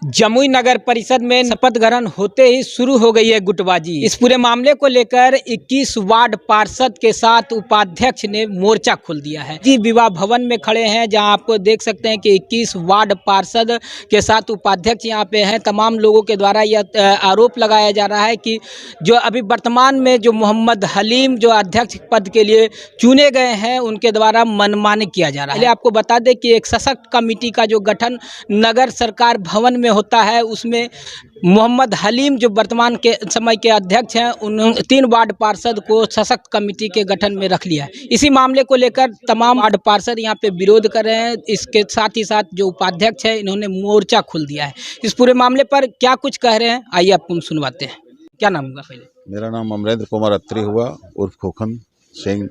जमुई नगर परिषद में शपथ ग्रहण होते ही शुरू हो गई है गुटबाजी। इस पूरे मामले को लेकर 21 वार्ड पार्षद के साथ उपाध्यक्ष ने मोर्चा खोल दिया है। जी विवाह भवन में खड़े हैं, जहां आपको देख सकते हैं कि 21 वार्ड पार्षद के साथ उपाध्यक्ष यहां पे हैं। तमाम लोगों के द्वारा यह आरोप लगाया जा रहा है कि जो अभी वर्तमान में जो मोहम्मद हलीम जो अध्यक्ष पद के लिए चुने गए हैं, उनके द्वारा मनमानी किया जा रहा है। आपको बता दें कि एक सशक्त कमेटी का जो गठन नगर सरकार भवन में होता है, उसमें मोहम्मद हलीम जो वर्तमान के समय के अध्यक्ष हैं, उन 3 वार्ड पार्षद को सशक्त कमेटी के गठन में रख लिया है। इसी मामले को लेकर तमाम वार्ड पार्षद यहां पे विरोध कर रहे हैं। इसके साथ ही साथ जो उपाध्यक्ष है, इन्होंने मोर्चा खोल दिया है। इस पूरे मामले पर क्या कुछ कह रहे हैं, आइए आपको हम सुनवाते हैं। क्या नाम होगा पहले? मेरा नाम अमरेंद्र कुमार अत्री हुआ उर्फ खोखन सिंह,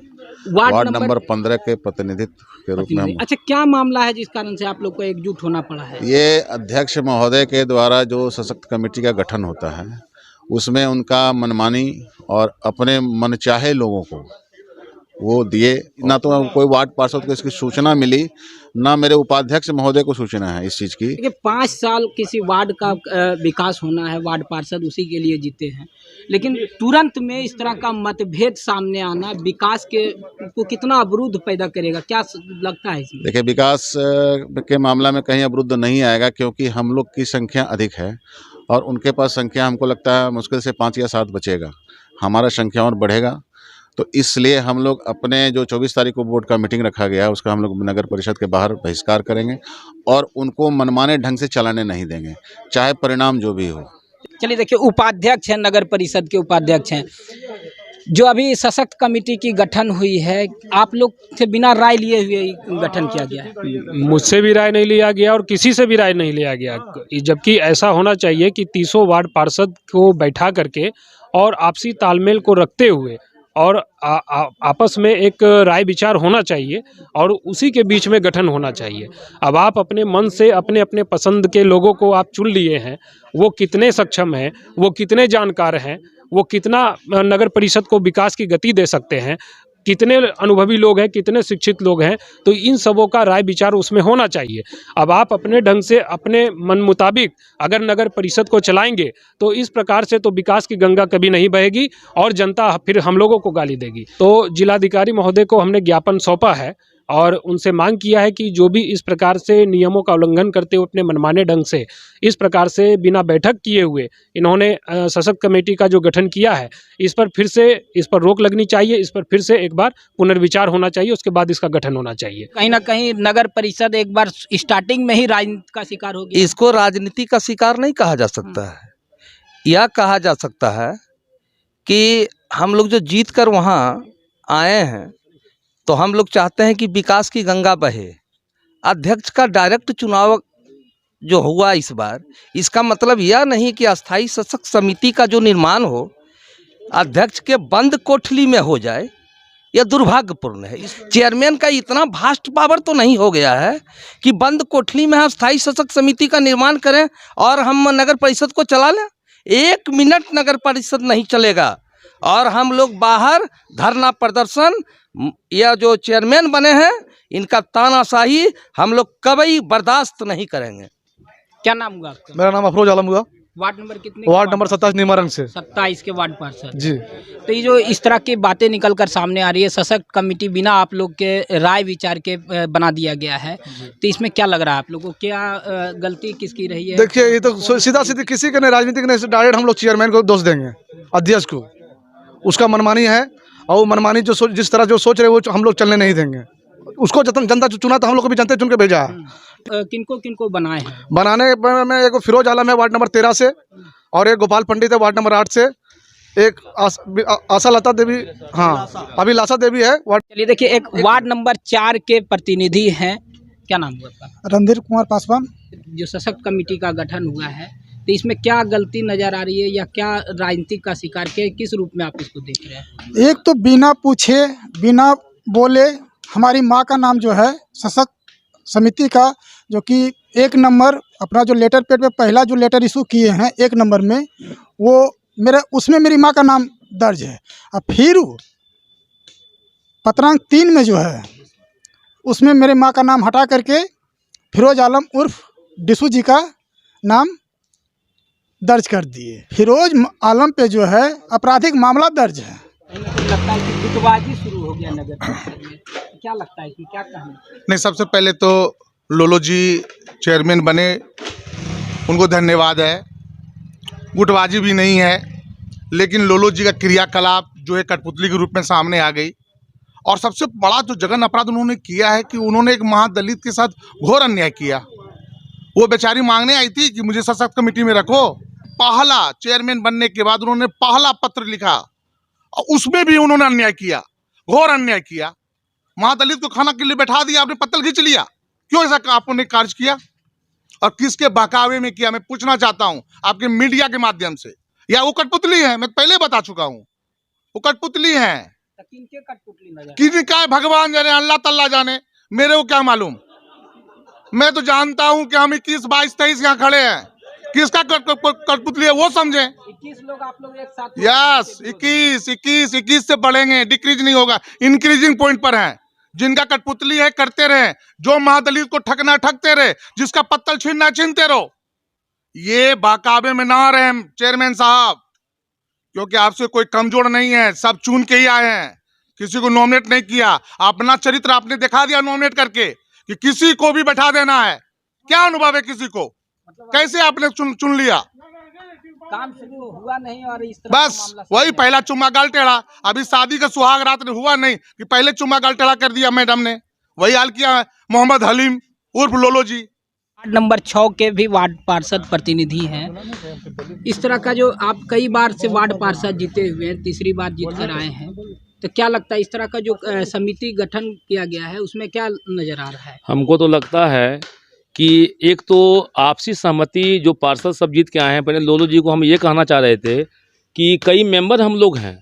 वार्ड नंबर 15 के प्रतिनिधित्व के रूप में। अच्छा, क्या मामला है जिस कारण से आप लोग को एकजुट होना पड़ा है? ये अध्यक्ष महोदय के द्वारा जो सशक्त कमेटी का गठन होता है, उसमें उनका मनमानी और अपने मनचाहे लोगों को वो दिए। ना तो कोई वार्ड पार्षद को इसकी सूचना मिली, ना मेरे उपाध्यक्ष महोदय को सूचना है इस चीज़ की। देखिए, 5 साल किसी वार्ड का विकास होना है, वार्ड पार्षद उसी के लिए जीते हैं, लेकिन तुरंत में इस तरह का मतभेद सामने आना विकास को कितना अवरुद्ध पैदा करेगा, क्या लगता है इसमें? देखिए, विकास के मामला में कहीं अवरुद्ध नहीं आएगा, क्योंकि हम लोग की संख्या अधिक है और उनके पास संख्या हमको लगता है मुश्किल से 5 या 7 बचेगा। हमारा संख्या और बढ़ेगा, तो इसलिए हम लोग अपने जो 24 तारीख को बोर्ड का मीटिंग रखा गया है, उसका हम लोग नगर परिषद के बाहर बहिष्कार करेंगे और उनको मनमाने ढंग से चलाने नहीं देंगे, चाहे परिणाम जो भी हो। चलिए, देखिए, उपाध्यक्ष हैं, नगर परिषद के उपाध्यक्ष हैं, जो अभी सशक्त कमेटी की गठन हुई है, आप लोग से बिना राय लिए हुए गठन किया गया है? मुझसे भी राय नहीं लिया गया और किसी से भी राय नहीं लिया गया, जबकि ऐसा होना चाहिए कि 30 वार्ड पार्षद को बैठा करके और आपसी तालमेल को रखते हुए और आपस में एक राय विचार होना चाहिए और उसी के बीच में गठन होना चाहिए। अब आप अपने मन से अपने अपने पसंद के लोगों को आप चुन लिए हैं, वो कितने सक्षम हैं, वो कितने जानकार हैं, वो कितना नगर परिषद को विकास की गति दे सकते हैं, कितने अनुभवी लोग हैं, कितने शिक्षित लोग हैं, तो इन सबों का राय विचार उसमें होना चाहिए। अब आप अपने ढंग से अपने मन मुताबिक अगर नगर परिषद को चलाएंगे तो इस प्रकार से तो विकास की गंगा कभी नहीं बहेगी और जनता फिर हम लोगों को गाली देगी। तो जिलाधिकारी महोदय को हमने ज्ञापन सौंपा है और उनसे मांग किया है कि जो भी इस प्रकार से नियमों का उल्लंघन करते हुए अपने मनमाने ढंग से इस प्रकार से बिना बैठक किए हुए इन्होंने सशक्त कमेटी का जो गठन किया है, इस पर फिर से इस पर रोक लगनी चाहिए, इस पर फिर से एक बार पुनर्विचार होना चाहिए, उसके बाद इसका गठन होना चाहिए। कहीं ना कहीं नगर परिषद एक बार स्टार्टिंग में ही राजनीति का शिकार हो गया। इसको राजनीति का शिकार नहीं कहा जा सकता है। यह कहा जा सकता है कि हम लोग जो जीत कर वहाँ आए हैं, तो हम लोग चाहते हैं कि विकास की गंगा बहे। अध्यक्ष का डायरेक्ट चुनाव जो हुआ इस बार, इसका मतलब यह नहीं कि अस्थाई सशक्त समिति का जो निर्माण हो अध्यक्ष के बंद कोठली में हो जाए, यह दुर्भाग्यपूर्ण है। चेयरमैन का इतना भास्ट पावर तो नहीं हो गया है कि बंद कोठली में हम अस्थाई सशक्त समिति का निर्माण करें और हम नगर परिषद को चला लें। 1 मिनट नगर परिषद नहीं चलेगा और हम लोग बाहर धरना प्रदर्शन, यह जो चेयरमैन बने हैं इनका तानाशाही हम लोग कभी बर्दाश्त नहीं करेंगे। क्या नाम हुआ आपका? मेरा नाम अफरोज आलम हुआ। वार्ड नंबर कितने? वार्ड नंबर 27 निमारंग से। 27 के वार्ड पार्षद जी। तो ये जो इस तरह की बातें निकल कर सामने आ रही है, सशक्त कमेटी बिना आप लोग के राय विचार के बना दिया गया है, तो इसमें क्या लग रहा है आप लोगों को, क्या गलती किसकी रही है? देखिए, ये तो सीधा सीधी किसी के नहीं, राजनीतिक नहीं, डायरेक्ट हम लोग चेयरमैन को दोष देंगे, अध्यक्ष को। उसका मनमानी है और मनमानी जो जिस तरह जो सोच रहे वो हम लोग चलने नहीं देंगे। उसको जनता चुना तो हम लोग को भी जनता चुन के भेजा है। किनको बनाए हैं? बनाने में एक फिरोज आलम है वार्ड नंबर 13 से, और एक गोपाल पंडित है वार्ड नंबर 8 से, एक आशा लता देवी, हाँ अभिलाषा देवी है वार्ड। चलिए, देखिए, एक वार्ड नंबर 4 के प्रतिनिधि हैं, क्या नाम हुआ आपका? रणधीर कुमार पासवान। जो सशक्त कमेटी का गठन हुआ है, तो इसमें क्या गलती नजर आ रही है या क्या राजनीतिक का शिकार के किस रूप में आप इसको देख रहे हैं? एक तो बिना पूछे बिना बोले हमारी माँ का नाम जो है सशक्त समिति का, जो कि 1 नंबर अपना जो लेटर पेड पे पहला जो लेटर इशू किए हैं 1 नंबर में, वो उसमें मेरी माँ का नाम दर्ज है। अब फिर पत्रांक 3 में जो है उसमें मेरे माँ का नाम हटा करके फिरोज आलम उर्फ डिसू जी का नाम दर्ज कर दिए। फिरोज आलम पे जो है आपराधिक मामला दर्ज है। कहीं ना कहीं लगता है कि गुटबाजी शुरू हो गया नगर परिषद में, क्या लगता है कि क्या कहना? नहीं, सबसे पहले तो लोलो जी चेयरमैन बने, उनको धन्यवाद है। गुटबाजी भी नहीं है, लेकिन लोलो जी का क्रियाकलाप जो है कठपुतली के रूप में सामने आ गई। और सबसे बड़ा जो जघन्य अपराध उन्होंने किया है कि उन्होंने एक महादलित के साथ घोर अन्याय किया। वो बेचारी मांगने आई थी कि मुझे सशक्त कमेटी में रखो। पहला चेयरमैन बनने के बाद उन्होंने पहला पत्र लिखा और उसमें भी उन्होंने अन्याय किया, घोर अन्याय किया। महादलित को खाना के लिए बैठा दिया, आपने पत्तल खींच लिया। क्यों ऐसा आपने कार्य किया और किसके बहकावे में किया? मैं पूछना चाहता हूं आपके मीडिया के माध्यम से। या वो कठपुतली है, मैं पहले बता चुका हूं, वो कठपुतली है। किनके कठपुतली नजर? किसका है भगवान जाने, अल्लाह तल्ला जाने, मेरे को क्या मालूम। मैं तो जानता हूं कि हम 21, 22, 23 यहाँ खड़े हैं। किसका कठपुतली है वो समझे। 21 लोग आप लोग एक साथ? यस, 21 से बढ़ेंगे, डिक्रीज नहीं होगा, इंक्रीजिंग पॉइंट पर है। जिनका कठपुतली है करते रहे, जो महादलित को ठगना ठगते रहे, जिसका पत्तल छीनना छीनते रहो। ये बाकाबे में ना रहे चेयरमैन साहब, क्योंकि आपसे कोई कमजोर नहीं है, सब चुन के ही आए हैं, किसी को नॉमिनेट नहीं किया। अपना चरित्र आपने दिखा दिया नॉमिनेट करके कि किसी को भी बैठा देना है। क्या अनुभव है किसी को? कैसे आपने चुन लिया? काम शुरू हुआ नहीं और इस तरह बस वही पहला चुम्मा गाल टेढ़ा। अभी शादी का सुहाग रात में हुआ नहीं कि पहले चुम्मा गाल टेढ़ा कर दिया मैडम ने। वही हाल किया है मोहम्मद हलीम उर्फ लोलो जी। वार्ड नंबर 6 के भी वार्ड पार्षद प्रतिनिधि हैं। इस तरह का जो आप कई बार से वार्ड पार्षद जीते हुए हैं, तीसरी बार जीत कर आए हैं, तो क्या लगता है इस तरह का जो समिति गठन किया गया है उसमें क्या नजर आ रहा है? हमको तो लगता है कि एक तो आपसी सहमति जो पार्षद सब जीत के आए हैं। पहले लोलो जी को हम ये कहना चाह रहे थे कि कई मेंबर हम लोग हैं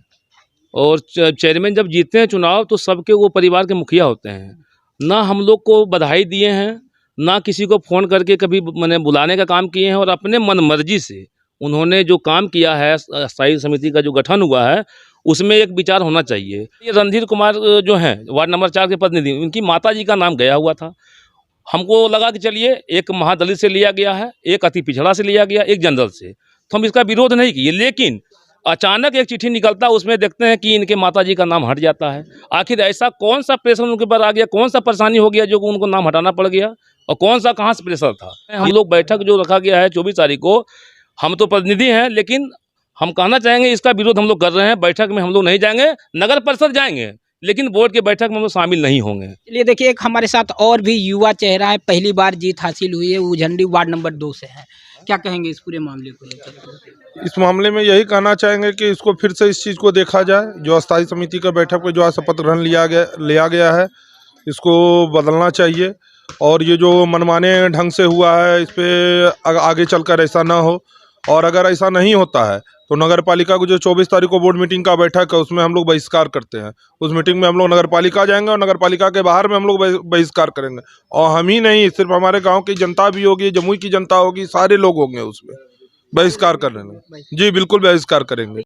और चेयरमैन जब जीतते हैं चुनाव तो सबके वो परिवार के मुखिया होते हैं। ना हम लोग को बधाई दिए हैं, ना किसी को फ़ोन करके कभी मैंने बुलाने का काम किए हैं। और अपने मन मर्जी से उन्होंने जो काम किया है, स्थायी समिति का जो गठन हुआ है उसमें एक विचार होना चाहिए। ये रणधीर कुमार जो हैं वार्ड नंबर 4 के प्रतिनिधि, उनकी माता जी का नाम गया हुआ था। हमको लगा कि चलिए एक महादलित से लिया गया है, एक अति पिछड़ा से लिया गया, एक जनरल से, तो हम इसका विरोध नहीं किए। लेकिन अचानक एक चिट्ठी निकलता, उसमें देखते हैं कि इनके माताजी का नाम हट जाता है। आखिर ऐसा कौन सा प्रेशर उनके ऊपर आ गया, कौन सा परेशानी हो गया जो उनको नाम हटाना पड़ गया, और कौन सा कहाँ से प्रेशर था? हम लोग बैठक जो रखा गया है 24 तारीख को, हम तो प्रतिनिधि हैं, लेकिन हम कहना चाहेंगे इसका विरोध हम लोग कर रहे हैं। बैठक में हम लोग नहीं जाएंगे, नगर परिषद जाएंगे, लेकिन बोर्ड के बैठक में हम लोग शामिल नहीं होंगे। चलिए देखिए, एक हमारे साथ और भी युवा चेहरा है, पहली बार जीत हासिल हुई है, वो झंडी वार्ड नंबर 2 से है। क्या कहेंगे इस पूरे मामले को लेकर? इस मामले में यही कहना चाहेंगे कि इसको फिर से इस चीज़ को देखा जाए। जो अस्थायी समिति का बैठक में जो आज शपथ ग्रहण लिया गया है, इसको बदलना चाहिए। और ये जो मनमाने ढंग से हुआ है, इस पे आगे चलकर ऐसा ना हो। और अगर ऐसा नहीं होता है तो नगर पालिका को जो 24 तारीख को बोर्ड मीटिंग का बैठक है उसमें हम लोग बहिष्कार करते हैं। उस मीटिंग में हम लोग नगर पालिका जाएंगे और नगर पालिका के बाहर में हम लोग बहिष्कार करेंगे। और हम ही नहीं, सिर्फ हमारे गांव की जनता भी होगी, जमुई की जनता होगी, सारे लोग होंगे उसमें बहिष्कार कर लेंगे। जी बिल्कुल बहिष्कार करेंगे।